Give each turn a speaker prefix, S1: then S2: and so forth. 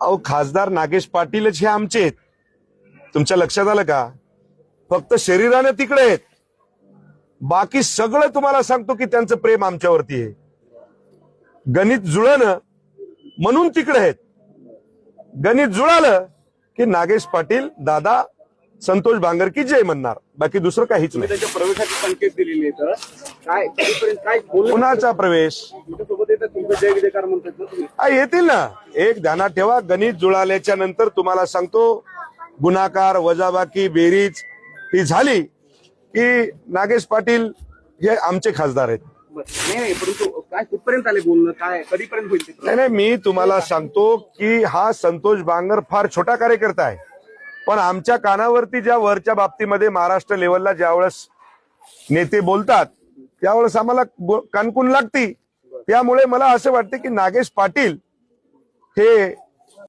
S1: अहो खासदार नागेश पाटीलच हे आमचे आहेत. तुमच्या लक्षात आलं का? फक्त शरीराने तिकडे आहेत, बाकी सगळं तुम्हाला सांगतो की त्यांचं प्रेम आमच्यावरती आहे. गणित जुळणं म्हणून तिकडे आहेत. गणित जुळालं की नागेश पाटील दादा संतोष बांगर की जय म्हणणार, बाकी दुसरं काहीच नाही.
S2: त्याच्या प्रवेशाचे संकेत दिलेले आहेत. काय कधीपर्यंत काय
S1: कुणाचा प्रवेश?
S2: तुमच्यासोबत येतात, तुमचं जय विजयकार म्हणतात ना तुम्ही.
S1: येतील ना. एक ध्यानात ठेवा, गणित जुळाल्याच्या नंतर तुम्हाला सांगतो, गुणाकार वजाबाकी बेरीज ही झाली की नागेश पाटील हे आमचे खासदार आहेत.
S2: नाही, परंतु काय कुठपर्यंत आले बोलणं, काय कधीपर्यंत होईल ते?
S1: नाही, मी तुम्हाला सांगतो की हा संतोष बांगर फार छोटा कार्यकर्ता आहे, पण आमच्या कानावरती ज्या वरच्या बाबतीमध्ये महाराष्ट्र लेवलला ज्यावेळेस नेते बोलतात त्यावेळेस आम्हाला कानकून लागती. त्यामुळे मला असं वाटतं की नागेश पाटील हे